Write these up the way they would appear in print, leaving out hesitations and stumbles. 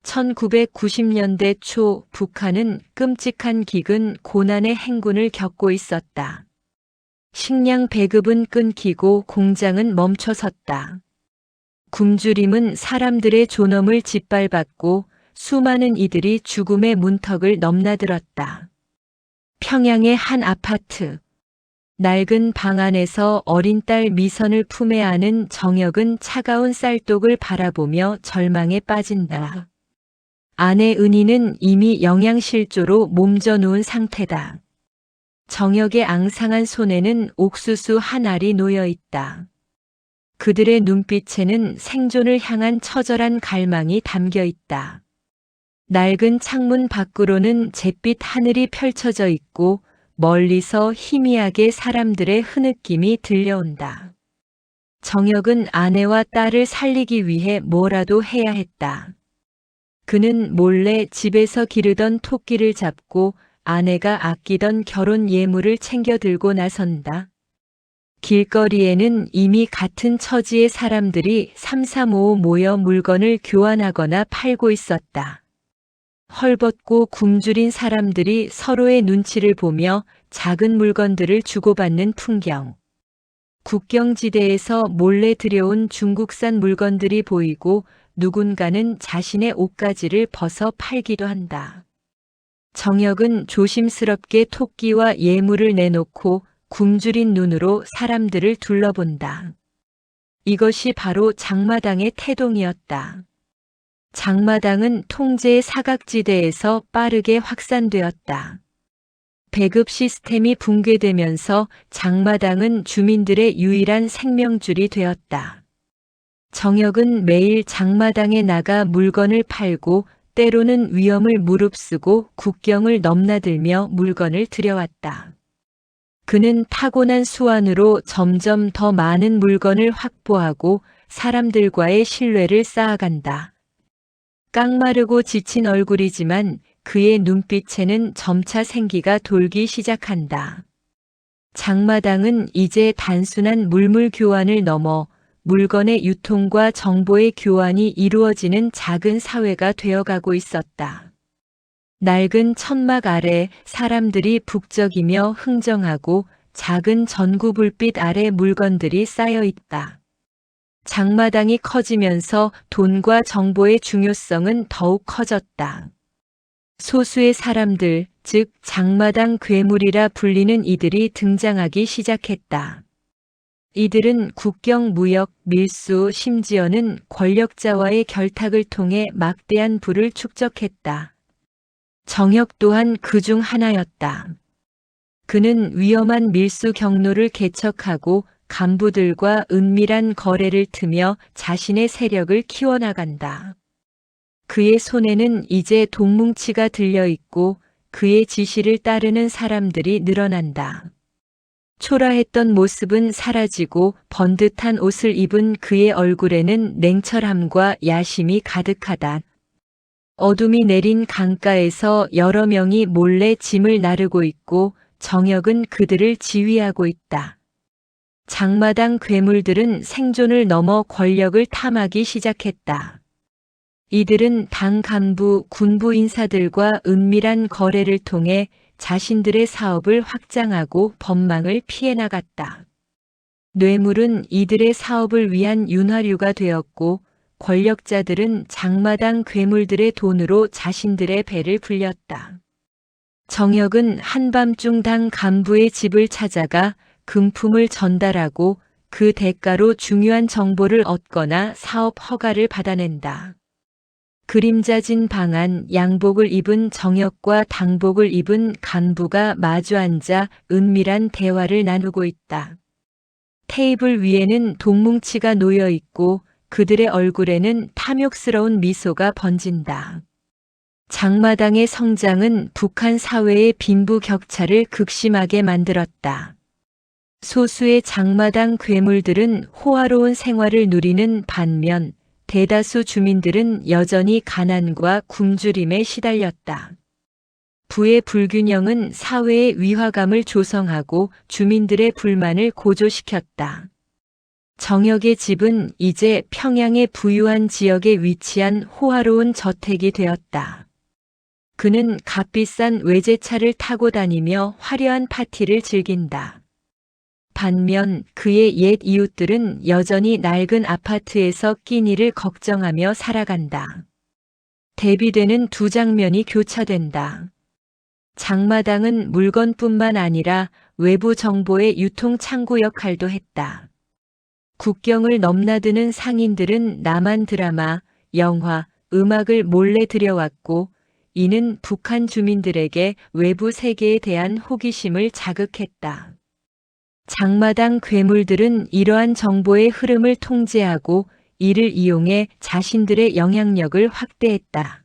1990년대 초 북한은 끔찍한 기근 고난의 행군을 겪고 있었다. 식량 배급은 끊기고 공장은 멈춰섰다. 굶주림은 사람들의 존엄을 짓밟았고 수많은 이들이 죽음의 문턱을 넘나들었다. 평양의 한 아파트. 낡은 방 안에서 어린 딸 미선을 품에 안은 정혁은 차가운 쌀독을 바라보며 절망에 빠진다. 아내 은희는 이미 영양실조로 몸져 누운 상태다. 정혁의 앙상한 손에는 옥수수 한 알이 놓여 있다. 그들의 눈빛에는 생존을 향한 처절한 갈망이 담겨 있다. 낡은 창문 밖으로는 잿빛 하늘이 펼쳐져 있고 멀리서 희미하게 사람들의 흐느낌이 들려온다. 정혁은 아내와 딸을 살리기 위해 뭐라도 해야 했다. 그는 몰래 집에서 기르던 토끼를 잡고 아내가 아끼던 결혼 예물을 챙겨 들고 나선다. 길거리에는 이미 같은 처지의 사람들이 삼삼오오 모여 물건을 교환하거나 팔고 있었다. 헐벗고 굶주린 사람들이 서로의 눈치를 보며 작은 물건들을 주고받는 풍경. 국경지대에서 몰래 들여온 중국산 물건들이 보이고 누군가는 자신의 옷가지를 벗어 팔기도 한다. 정혁은 조심스럽게 토끼와 예물을 내놓고 굶주린 눈으로 사람들을 둘러본다. 이것이 바로 장마당의 태동이었다. 장마당은 통제의 사각지대에서 빠르게 확산되었다. 배급 시스템이 붕괴되면서 장마당은 주민들의 유일한 생명줄이 되었다. 정혁은 매일 장마당에 나가 물건을 팔고 때로는 위험을 무릅쓰고 국경을 넘나들며 물건을 들여왔다. 그는 타고난 수완으로 점점 더 많은 물건을 확보하고 사람들과의 신뢰를 쌓아간다. 깡마르고 지친 얼굴이지만 그의 눈빛에는 점차 생기가 돌기 시작한다. 장마당은 이제 단순한 물물 교환을 넘어 물건의 유통과 정보의 교환이 이루어지는 작은 사회가 되어가고 있었다. 낡은 천막 아래 사람들이 북적이며 흥정하고 작은 전구 불빛 아래 물건들이 쌓여 있다. 장마당이 커지면서 돈과 정보의 중요성은 더욱 커졌다. 소수의 사람들, 즉 장마당 괴물이라 불리는 이들이 등장하기 시작했다. 이들은 국경 무역, 밀수, 심지어는 권력자와의 결탁을 통해 막대한 부를 축적했다. 정혁 또한 그중 하나였다. 그는 위험한 밀수 경로를 개척하고 간부들과 은밀한 거래를 트며 자신의 세력을 키워나간다. 그의 손에는 이제 동뭉치가 들려있고 그의 지시를 따르는 사람들이 늘어난다. 초라했던 모습은 사라지고 번듯한 옷을 입은 그의 얼굴에는 냉철함과 야심이 가득하다. 어둠이 내린 강가에서 여러 명이 몰래 짐을 나르고 있고 정혁은 그들을 지휘하고 있다. 장마당 괴물들은 생존을 넘어 권력을 탐하기 시작했다. 이들은 당 간부, 군부 인사들과 은밀한 거래를 통해 자신들의 사업을 확장하고 법망을 피해 나갔다. 뇌물은 이들의 사업을 위한 윤활유가 되었고 권력자들은 장마당 괴물들의 돈으로 자신들의 배를 불렸다. 정혁은 한밤중 당 간부의 집을 찾아가 금품을 전달하고 그 대가로 중요한 정보를 얻거나 사업 허가를 받아낸다. 그림자진 방 안 양복을 입은 정혁과 당복을 입은 간부가 마주 앉아 은밀한 대화를 나누고 있다. 테이블 위에는 동뭉치가 놓여 있고 그들의 얼굴에는 탐욕스러운 미소가 번진다. 장마당의 성장은 북한 사회의 빈부격차를 극심하게 만들었다. 소수의 장마당 괴물들은 호화로운 생활을 누리는 반면 대다수 주민들은 여전히 가난과 굶주림에 시달렸다. 부의 불균형은 사회의 위화감을 조성하고 주민들의 불만을 고조시켰다. 정혁의 집은 이제 평양의 부유한 지역에 위치한 호화로운 저택이 되었다. 그는 값비싼 외제차를 타고 다니며 화려한 파티를 즐긴다. 반면 그의 옛 이웃들은 여전히 낡은 아파트에서 끼니를 걱정하며 살아간다. 대비되는 두 장면이 교차된다. 장마당은 물건뿐만 아니라 외부 정보의 유통 창구 역할도 했다. 국경을 넘나드는 상인들은 남한 드라마, 영화, 음악을 몰래 들여왔고, 이는 북한 주민들에게 외부 세계에 대한 호기심을 자극했다. 장마당 괴물들은 이러한 정보의 흐름을 통제하고 이를 이용해 자신들의 영향력을 확대했다.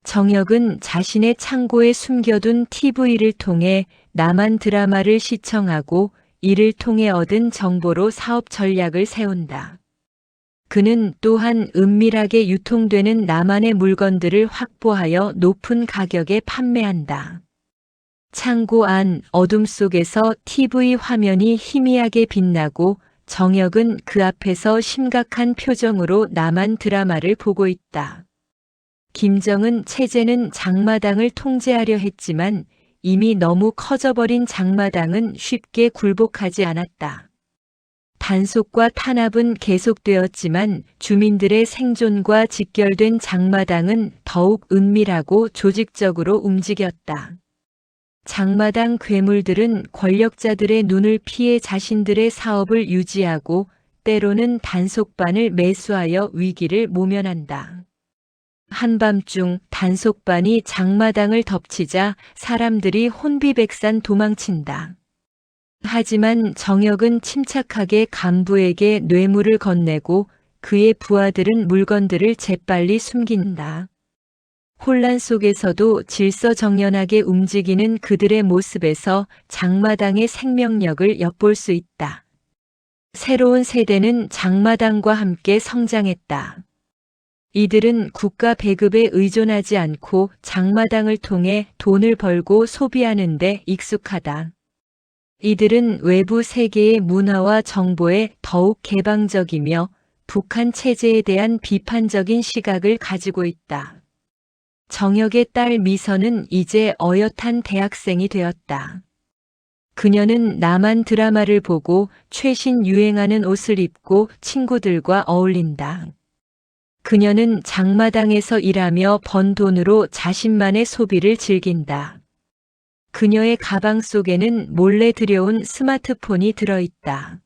정혁은 자신의 창고에 숨겨둔 TV를 통해 남한 드라마를 시청하고 이를 통해 얻은 정보로 사업 전략을 세운다. 그는 또한 은밀하게 유통되는 남한의 물건들을 확보하여 높은 가격에 판매한다. 창고 안 어둠 속에서 TV 화면이 희미하게 빛나고 정혁은 그 앞에서 심각한 표정으로 남한 드라마를 보고 있다. 김정은 체제는 장마당을 통제하려 했지만 이미 너무 커져버린 장마당은 쉽게 굴복하지 않았다. 단속과 탄압은 계속되었지만 주민들의 생존과 직결된 장마당은 더욱 은밀하고 조직적으로 움직였다. 장마당 괴물들은 권력자들의 눈을 피해 자신들의 사업을 유지하고 때로는 단속반을 매수하여 위기를 모면한다. 한밤중 단속반이 장마당을 덮치자 사람들이 혼비백산 도망친다. 하지만 정혁은 침착하게 간부에게 뇌물을 건네고 그의 부하들은 물건들을 재빨리 숨긴다. 혼란 속에서도 질서정연하게 움직이는 그들의 모습에서 장마당의 생명력을 엿볼 수 있다. 새로운 세대는 장마당과 함께 성장했다. 이들은 국가 배급에 의존하지 않고 장마당을 통해 돈을 벌고 소비하는 데 익숙하다. 이들은 외부 세계의 문화와 정보에 더욱 개방적이며 북한 체제에 대한 비판적인 시각을 가지고 있다. 정혁의 딸 미선은 이제 어엿한 대학생이 되었다. 그녀는 남한 드라마를 보고 최신 유행하는 옷을 입고 친구들과 어울린다. 그녀는 장마당에서 일하며 번 돈으로 자신만의 소비를 즐긴다. 그녀의 가방 속에는 몰래 들여온 스마트폰이 들어있다.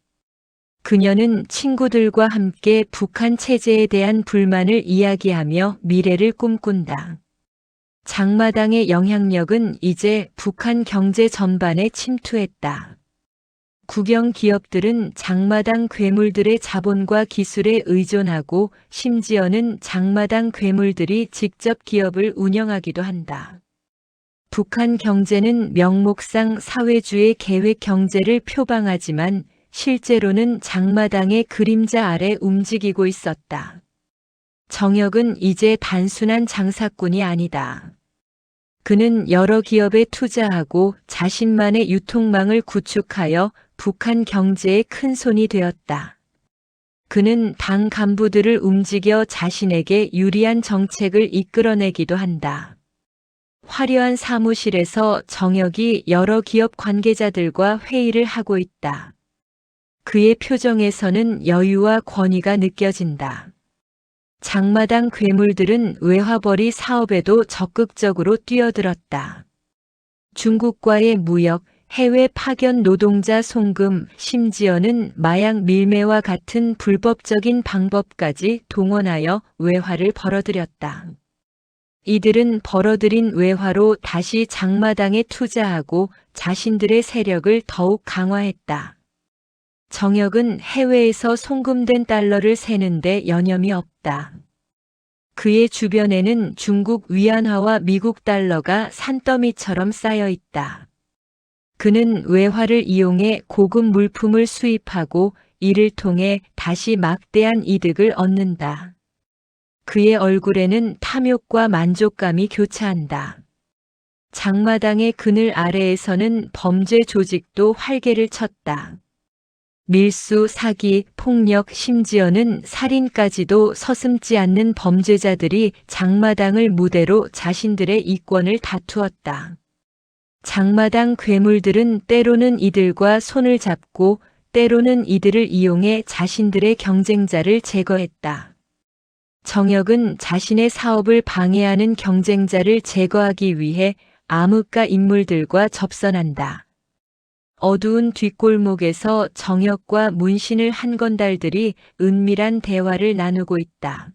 그녀는 친구들과 함께 북한 체제에 대한 불만을 이야기하며 미래를 꿈꾼다. 장마당의 영향력은 이제 북한 경제 전반에 침투했다. 국영 기업들은 장마당 괴물들의 자본과 기술에 의존하고 심지어는 장마당 괴물들이 직접 기업을 운영하기도 한다. 북한 경제는 명목상 사회주의 계획 경제를 표방하지만 실제로는 장마당의 그림자 아래 움직이고 있었다. 정혁은 이제 단순한 장사꾼이 아니다. 그는 여러 기업에 투자하고 자신만의 유통망을 구축하여 북한 경제의 큰손이 되었다. 그는 당 간부들을 움직여 자신에게 유리한 정책을 이끌어내기도 한다. 화려한 사무실에서 정혁이 여러 기업 관계자들과 회의를 하고 있다. 그의 표정에서는 여유와 권위가 느껴진다. 장마당 괴물들은 외화벌이 사업에도 적극적으로 뛰어들었다. 중국과의 무역, 해외 파견 노동자 송금, 심지어는 마약 밀매와 같은 불법적인 방법까지 동원하여 외화를 벌어들였다. 이들은 벌어들인 외화로 다시 장마당에 투자하고 자신들의 세력을 더욱 강화했다. 정혁은 해외에서 송금된 달러를 세는데 여념이 없다. 그의 주변에는 중국 위안화와 미국 달러가 산더미처럼 쌓여 있다. 그는 외화를 이용해 고급 물품을 수입하고 이를 통해 다시 막대한 이득을 얻는다. 그의 얼굴에는 탐욕과 만족감이 교차한다. 장마당의 그늘 아래에서는 범죄 조직도 활개를 쳤다. 밀수, 사기, 폭력, 심지어는 살인까지도 서슴지 않는 범죄자들이 장마당을 무대로 자신들의 이권을 다투었다. 장마당 괴물들은 때로는 이들과 손을 잡고 때로는 이들을 이용해 자신들의 경쟁자를 제거했다. 정역은 자신의 사업을 방해하는 경쟁자를 제거하기 위해 암흑가 인물들과 접선한다. 어두운 뒷골목에서 정역과 문신을 한 건달들이 은밀한 대화를 나누고 있다.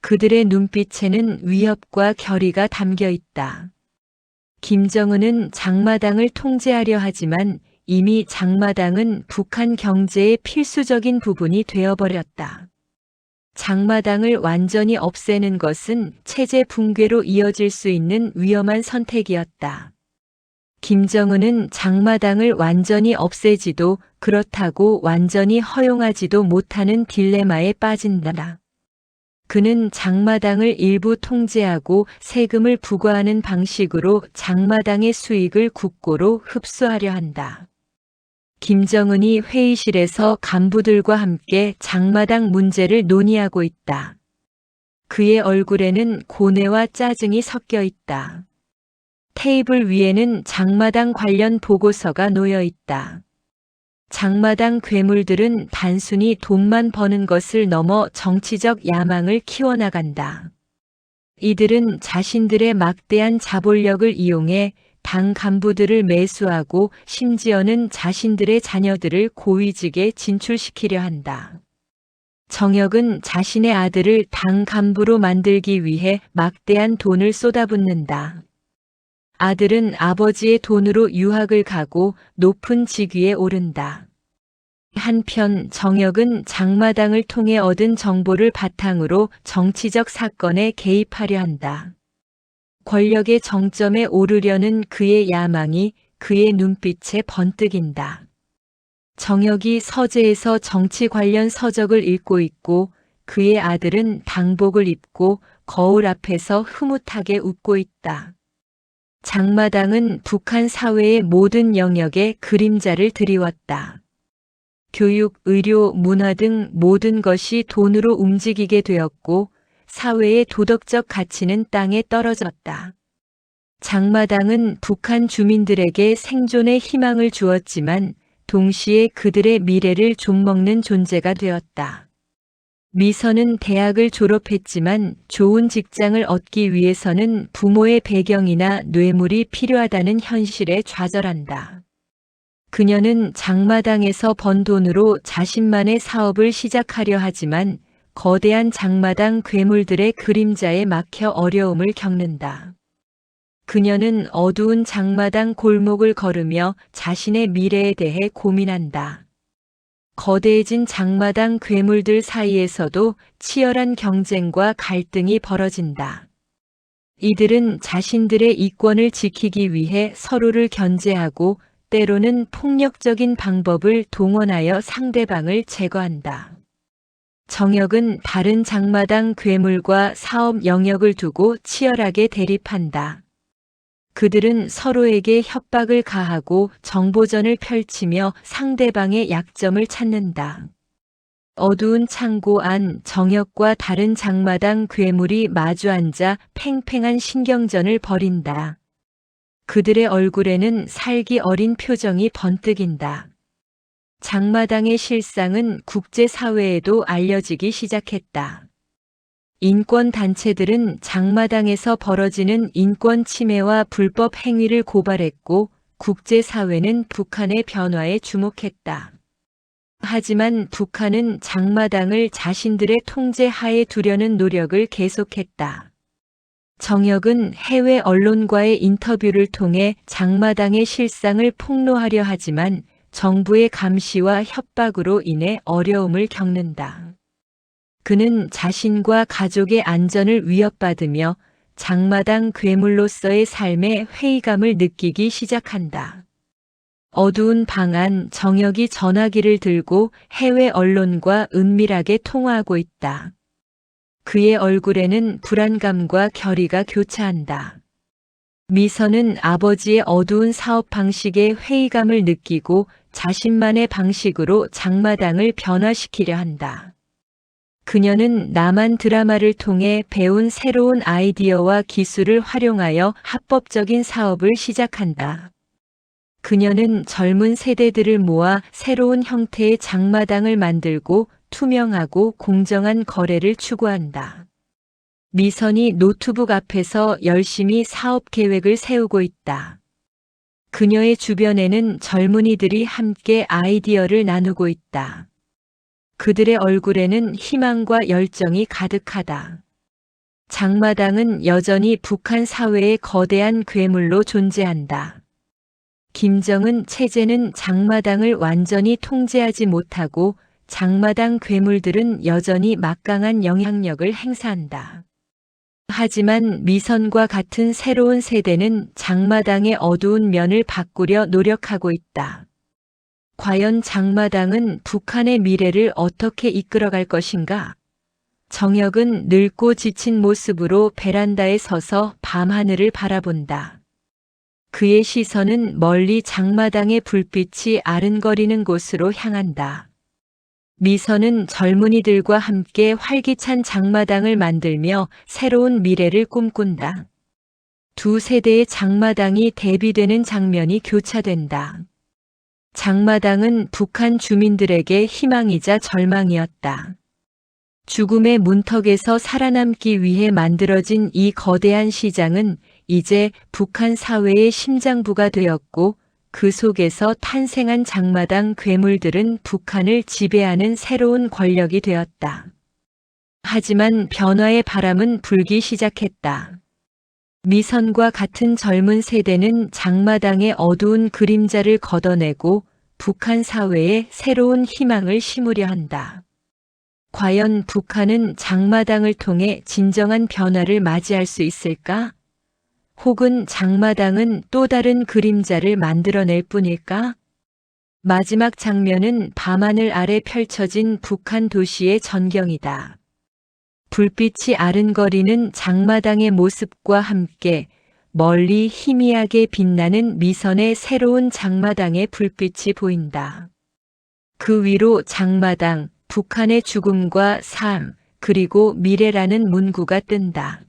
그들의 눈빛에는 위협과 결의가 담겨 있다. 김정은은 장마당을 통제하려 하지만 이미 장마당은 북한 경제의 필수적인 부분이 되어버렸다. 장마당을 완전히 없애는 것은 체제 붕괴로 이어질 수 있는 위험한 선택이었다. 김정은은 장마당을 완전히 없애지도 그렇다고 완전히 허용하지도 못하는 딜레마에 빠진다. 그는 장마당을 일부 통제하고 세금을 부과하는 방식으로 장마당의 수익을 국고로 흡수하려 한다. 김정은이 회의실에서 간부들과 함께 장마당 문제를 논의하고 있다. 그의 얼굴에는 고뇌와 짜증이 섞여 있다. 테이블 위에는 장마당 관련 보고서가 놓여 있다. 장마당 괴물들은 단순히 돈만 버는 것을 넘어 정치적 야망을 키워나간다. 이들은 자신들의 막대한 자본력을 이용해 당 간부들을 매수하고 심지어는 자신들의 자녀들을 고위직에 진출시키려 한다. 정역은 자신의 아들을 당 간부로 만들기 위해 막대한 돈을 쏟아붓는다. 아들은 아버지의 돈으로 유학을 가고 높은 직위에 오른다. 한편 정역은 장마당을 통해 얻은 정보를 바탕으로 정치적 사건에 개입하려 한다. 권력의 정점에 오르려는 그의 야망이 그의 눈빛에 번뜩인다. 정역이 서재에서 정치 관련 서적을 읽고 있고 그의 아들은 당복을 입고 거울 앞에서 흐뭇하게 웃고 있다. 장마당은 북한 사회의 모든 영역에 그림자를 드리웠다. 교육, 의료, 문화 등 모든 것이 돈으로 움직이게 되었고 사회의 도덕적 가치는 땅에 떨어졌다. 장마당은 북한 주민들에게 생존의 희망을 주었지만 동시에 그들의 미래를 좀먹는 존재가 되었다. 미선은 대학을 졸업했지만 좋은 직장을 얻기 위해서는 부모의 배경이나 뇌물이 필요하다는 현실에 좌절한다. 그녀는 장마당에서 번 돈으로 자신만의 사업을 시작하려 하지만 거대한 장마당 괴물들의 그림자에 막혀 어려움을 겪는다. 그녀는 어두운 장마당 골목을 걸으며 자신의 미래에 대해 고민한다. 거대해진 장마당 괴물들 사이에서도 치열한 경쟁과 갈등이 벌어진다. 이들은 자신들의 이권을 지키기 위해 서로를 견제하고 때로는 폭력적인 방법을 동원하여 상대방을 제거한다. 정역은 다른 장마당 괴물과 사업 영역을 두고 치열하게 대립한다. 그들은 서로에게 협박을 가하고 정보전을 펼치며 상대방의 약점을 찾는다. 어두운 창고 안 정역과 다른 장마당 괴물이 마주 앉아 팽팽한 신경전을 벌인다. 그들의 얼굴에는 살기 어린 표정이 번뜩인다. 장마당의 실상은 국제사회에도 알려지기 시작했다. 인권단체들은 장마당에서 벌어지는 인권 침해와 불법 행위를 고발했고 국제사회는 북한의 변화에 주목했다. 하지만 북한은 장마당을 자신들의 통제 하에 두려는 노력을 계속했다. 정역은 해외 언론과의 인터뷰를 통해 장마당의 실상을 폭로하려 하지만 정부의 감시와 협박으로 인해 어려움을 겪는다. 그는 자신과 가족의 안전을 위협받으며 장마당 괴물로서의 삶에 회의감을 느끼기 시작한다. 어두운 방 안 정역이 전화기를 들고 해외 언론과 은밀하게 통화하고 있다. 그의 얼굴에는 불안감과 결의가 교차한다. 미선은 아버지의 어두운 사업 방식에 회의감을 느끼고 자신만의 방식으로 장마당을 변화시키려 한다. 그녀는 남한 드라마를 통해 배운 새로운 아이디어와 기술을 활용하여 합법적인 사업을 시작한다. 그녀는 젊은 세대들을 모아 새로운 형태의 장마당을 만들고 투명하고 공정한 거래를 추구한다. 미선이 노트북 앞에서 열심히 사업 계획을 세우고 있다. 그녀의 주변에는 젊은이들이 함께 아이디어를 나누고 있다. 그들의 얼굴에는 희망과 열정이 가득하다. 장마당은 여전히 북한 사회의 거대한 괴물로 존재한다. 김정은 체제는 장마당을 완전히 통제하지 못하고 장마당 괴물들은 여전히 막강한 영향력을 행사한다. 하지만 미선과 같은 새로운 세대는 장마당의 어두운 면을 바꾸려 노력하고 있다. 과연 장마당은 북한의 미래를 어떻게 이끌어갈 것인가? 정혁은 늙고 지친 모습으로 베란다에 서서 밤하늘을 바라본다. 그의 시선은 멀리 장마당의 불빛이 아른거리는 곳으로 향한다. 미선은 젊은이들과 함께 활기찬 장마당을 만들며 새로운 미래를 꿈꾼다. 두 세대의 장마당이 대비되는 장면이 교차된다. 장마당은 북한 주민들에게 희망이자 절망이었다. 죽음의 문턱에서 살아남기 위해 만들어진 이 거대한 시장은 이제 북한 사회의 심장부가 되었고 그 속에서 탄생한 장마당 괴물들은 북한을 지배하는 새로운 권력이 되었다. 하지만 변화의 바람은 불기 시작했다. 미선과 같은 젊은 세대는 장마당의 어두운 그림자를 걷어내고 북한 사회에 새로운 희망을 심으려 한다. 과연 북한은 장마당을 통해 진정한 변화를 맞이할 수 있을까? 혹은 장마당은 또 다른 그림자를 만들어낼 뿐일까? 마지막 장면은 밤하늘 아래 펼쳐진 북한 도시의 전경이다. 불빛이 아른거리는 장마당의 모습과 함께 멀리 희미하게 빛나는 미선의 새로운 장마당의 불빛이 보인다. 그 위로 장마당, 북한의 죽음과 삶, 그리고 미래라는 문구가 뜬다.